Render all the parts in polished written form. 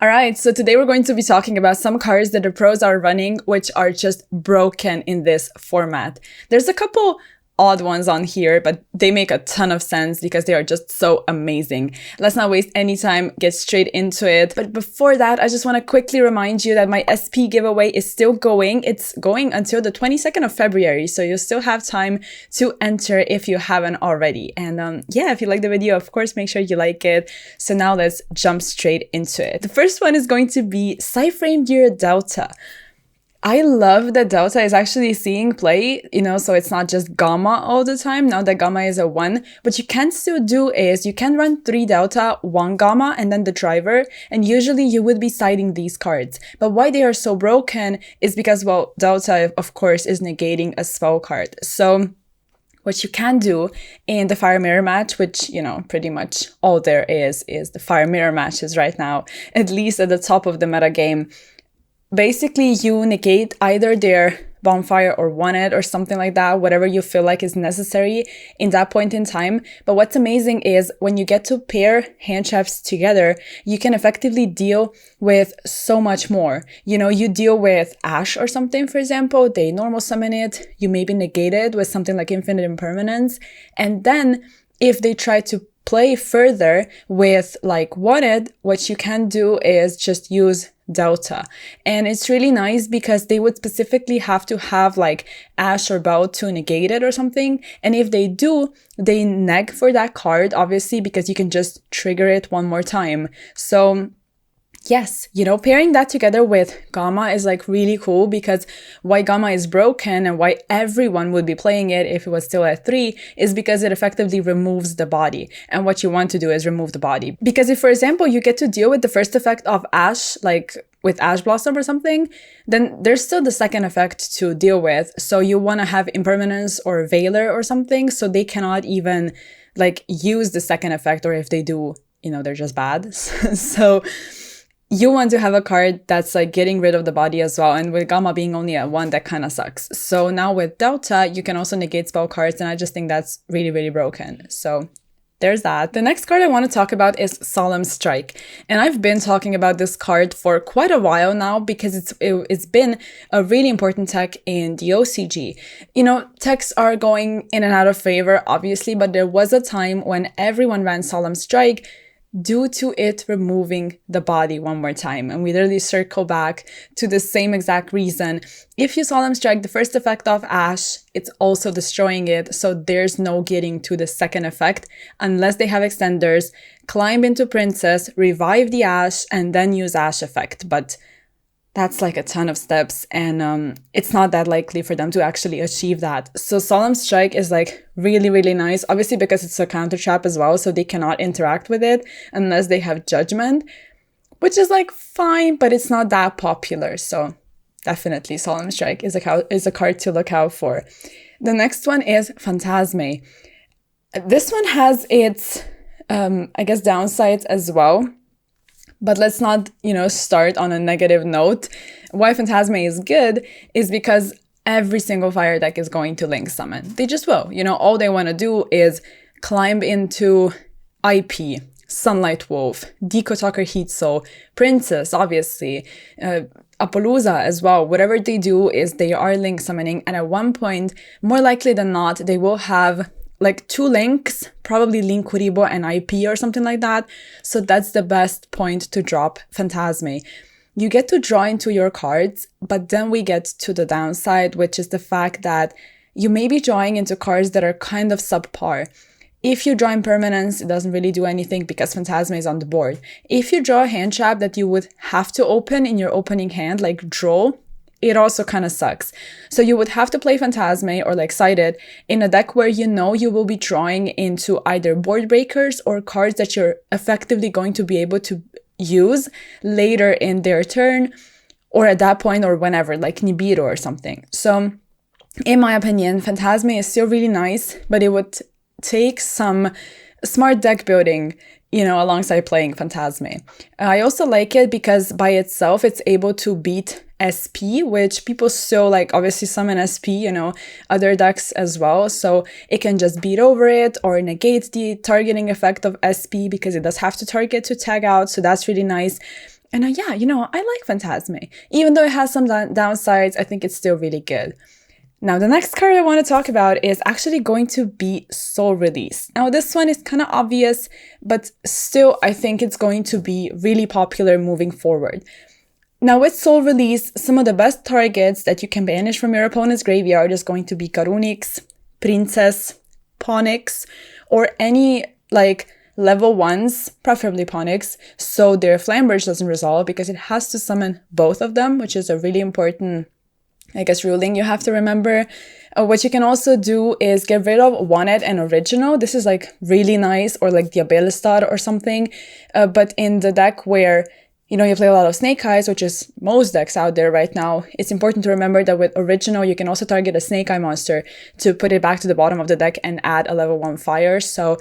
All right, so today we're going to be talking about some cards that the pros are running, which are just broken in this format. There's a couple odd ones on here, but they make a ton of sense because they are just so amazing. Let's not waste any time, get straight into it. But before that, I just want to quickly remind you that my SP giveaway is still going. It's going until the 22nd of February, so you still have time to enter if you haven't already. And yeah, if you like the video, of course, make sure you like it. So now let's jump straight into it. The first one is going to be PSY-Framed Delta. I love that Delta is actually seeing play, so it's not just Gamma all the time. Now that Gamma is a 1. What you can still do is you can run 3 Delta, 1 Gamma, and then the driver, and usually you would be siding these cards. But why they are so broken is because, well, Delta, of course, is negating a spell card. So what you can do in the Fire Mirror match, which, pretty much all there is the Fire Mirror matches right now, at least at the top of the meta game. Basically, you negate either their bonfire or wanted or something like that, whatever you feel like is necessary in that point in time. But what's amazing is when you get to pair hand traps together, you can effectively deal with so much more. You deal with Ash or something, for example, they normal summon it, you maybe negate it with something like Infinite Impermanence, and then if they try to play further with like wanted, what you can do is just use Delta. And it's really nice because they would specifically have to have like Ash or Bell to negate it or something. And if they do, they neg for that card, obviously, because you can just trigger it one more time. So yes, pairing that together with Gamma is like really cool, because why Gamma is broken and why everyone would be playing it if it was still at 3 is because it effectively removes the body. And what you want to do is remove the body. Because if, for example, you get to deal with the first effect of Ash, like with Ash Blossom or something, then there's still the second effect to deal with. So you want to have Impermanence or Veiler or something, so they cannot even like use the second effect, or if they do, they're just bad. So you want to have a card that's like getting rid of the body as well. And with Gamma being only at 1, that kind of sucks. So now with Delta, you can also negate spell cards. And I just think that's really, really broken. So there's that. The next card I want to talk about is Solemn Strike. And I've been talking about this card for quite a while now because it's been a really important tech in the OCG. Techs are going in and out of favor, obviously, but there was a time when everyone ran Solemn Strike due to it removing the body one more time. And we literally circle back to the same exact reason. If you Solemn Strike the first effect of Ash, it's also destroying it. So there's no getting to the second effect unless they have extenders, climb into Princess, revive the Ash, and then use Ash effect. But that's like a ton of steps, and it's not that likely for them to actually achieve that. So Solemn Strike is like really, really nice, obviously because it's a counter trap as well, so they cannot interact with it unless they have Judgment, which is like fine, but it's not that popular. So definitely Solemn Strike is a card to look out for. The next one is Phantasme. This one has its, downsides as well. But let's not, start on a negative note. Why Phantasme is good is because every single fire deck is going to link summon. They just will. All they want to do is climb into IP, Sunlight Wolf, Deco Tucker Heat Soul, Princess, obviously, Apollousa as well. Whatever they do is they are link summoning. And at one point, more likely than not, they will have like 2 links, probably Link Kuribo and IP or something like that. So that's the best point to drop Phantasme. You get to draw into your cards, but then we get to the downside, which is the fact that you may be drawing into cards that are kind of subpar. If you draw Impermanence, it doesn't really do anything because Phantasme is on the board. If you draw a hand trap that you would have to open in your opening hand, like draw, it also kind of sucks. So you would have to play Phantasme or like side it in a deck where you will be drawing into either board breakers or cards that you're effectively going to be able to use later in their turn or at that point or whenever, like Nibiru or something. So in my opinion, Phantasme is still really nice, but it would take some smart deck building, alongside playing Phantasme. I also like it because by itself, it's able to beat SP, which people still like obviously summon SP, other decks as well. So it can just beat over it or negate the targeting effect of SP because it does have to target to tag out. So that's really nice. And yeah, I like Phantasme. Even though it has some downsides, I think it's still really good. Now, the next card I want to talk about is actually going to be Soul Release. Now, this one is kind of obvious, but still, I think it's going to be really popular moving forward. Now, with Soul Release, some of the best targets that you can banish from your opponent's graveyard is going to be Garunix, Princess, Ponix, or any, level 1s, preferably Ponix, so their Flamberge doesn't resolve, because it has to summon both of them, which is a really important, ruling you have to remember. What you can also do is get rid of One-Ed and Original. This is, really nice, or, Diabellstar or something. But in the deck where, you play a lot of Snake Eyes, which is most decks out there right now, it's important to remember that with Original, you can also target a Snake Eye monster to put it back to the bottom of the deck and add a level 1 fire. So,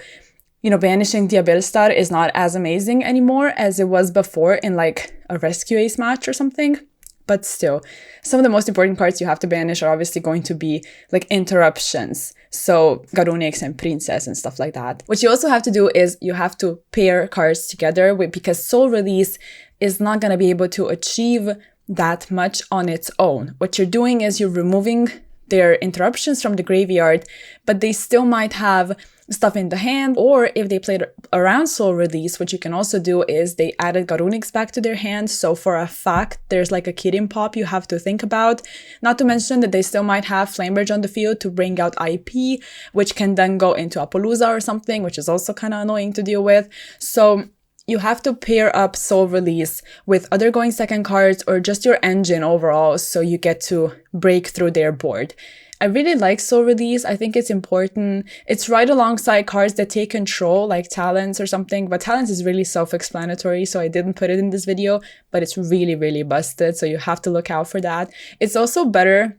banishing Diabellstar is not as amazing anymore as it was before in, a Rescue Ace match or something. But still, some of the most important cards you have to banish are obviously going to be interruptions. So Garunix and Princess and stuff like that. What you also have to do is you have to pair cards together because Soul Release is not going to be able to achieve that much on its own. What you're doing is you're removing their interruptions from the graveyard, but they still might have stuff in the hand, or if they played around Soul Release, what you can also do is they added Garunix back to their hand, so for a fact, there's a Kirin pop you have to think about. Not to mention that they still might have Flamberge on the field to bring out IP, which can then go into Apollousa or something, which is also kind of annoying to deal with. So you have to pair up Soul Release with other going second cards or just your engine overall, so you get to break through their board. I really like Soul Release. I think it's important. It's right alongside cards that take control, like Talents or something, but Talents is really self-explanatory, so I didn't put it in this video, but it's really, really busted, so you have to look out for that. It's also better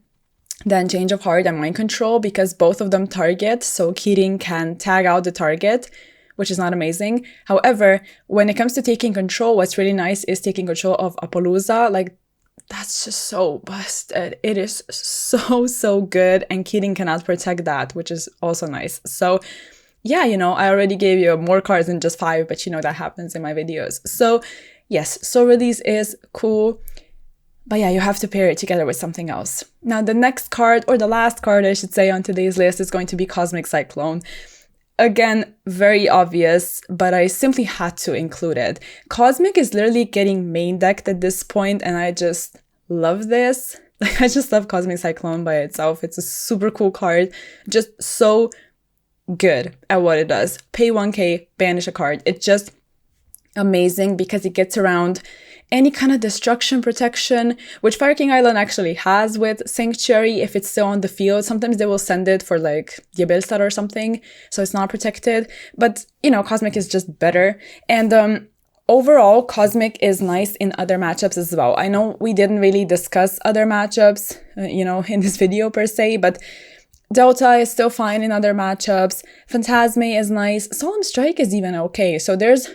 than Change of Heart and Mind Control because both of them target, so Kirin can tag out the target, which is not amazing. However, when it comes to taking control, what's really nice is taking control of Apollousa. That's just so busted. It is so good, and Kirin cannot protect that, which is also nice. So yeah, I already gave you more cards than just 5, but that happens in my videos. So yes, Soul Release is cool, but yeah, you have to pair it together with something else. Now, the next card, or the last card I should say on today's list, is going to be Cosmic Cyclone. Again, very obvious, but I simply had to include it. Cosmic is literally getting main decked at this point, and I just love this. I just love Cosmic Cyclone by itself. It's a super cool card, just so good at what it does. Pay 1k, banish a card. It's just amazing because it gets around any kind of destruction protection, which Fire King Island actually has with Sanctuary if it's still on the field. Sometimes they will send it for Diabellstar or something, so it's not protected. But, Cosmic is just better. And overall, Cosmic is nice in other matchups as well. I know we didn't really discuss other matchups, in this video per se, but Delta is still fine in other matchups. Phantasme is nice. Solemn Strike is even okay. So there's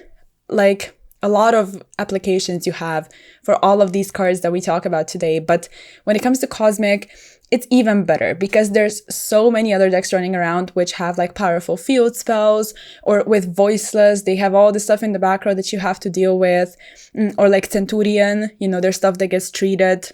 a lot of applications you have for all of these cards that we talk about today. But when it comes to Cosmic, it's even better because there's so many other decks running around which have powerful field spells, or with Voiceless, they have all the stuff in the back row that you have to deal with, or Centurion, there's stuff that gets treated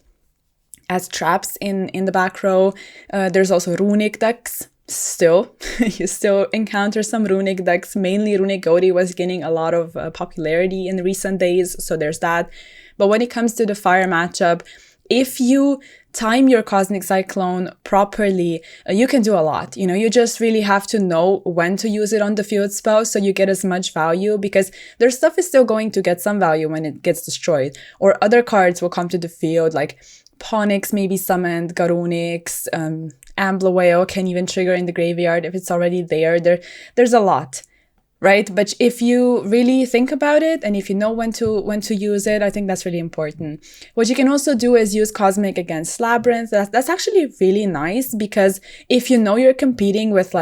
as traps in the back row. There's also Runic decks. Still, you still encounter some Runic decks. Mainly Runic Goaty was gaining a lot of popularity in recent days, so there's that. But when it comes to the fire matchup, if you time your Cosmic Cyclone properly, you can do a lot. You just really have to know when to use it on the field spell so you get as much value, because their stuff is still going to get some value when it gets destroyed. Or other cards will come to the field, like Ponix may be summoned, Garunix, Ambler can even trigger in the graveyard if it's already there. There's a lot, right? But if you really think about it and if you know when to use it, I think that's really important. What you can also do is use Cosmic against Labyrinth. That's actually really nice, because if you know you're competing with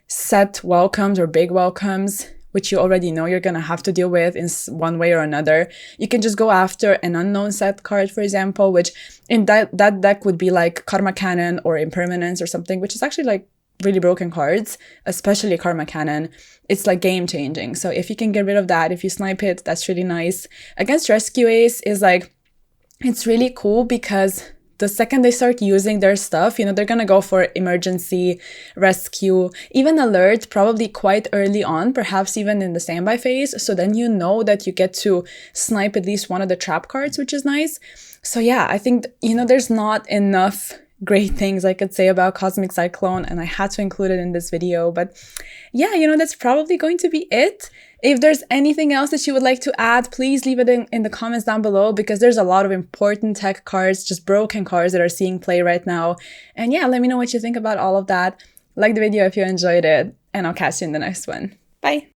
set welcomes or big welcomes, which you already know you're gonna have to deal with in one way or another, you can just go after an unknown set card, for example, which in that deck would be Karma Cannon or Impermanence or something, which is actually really broken cards, especially Karma Cannon, it's like game changing. So if you can get rid of that, if you snipe it, that's really nice. Against Rescue Ace is like, it's really cool because the second they start using their stuff, you know, they're gonna go for emergency, rescue, even alert, probably quite early on, perhaps even in the standby phase. So then you know that you get to snipe at least one of the trap cards, which is nice. So yeah, I think, you know, there's not enough great things I could say about Cosmic Cyclone, and I had to include it in this video. But yeah, you know, that's probably going to be it. If there's anything else that you would like to add, please leave it in the comments down below, because there's a lot of important tech cards, just broken cards that are seeing play right now. And yeah, let me know what you think about all of that. Like the video if you enjoyed it, and I'll catch you in the next one. Bye!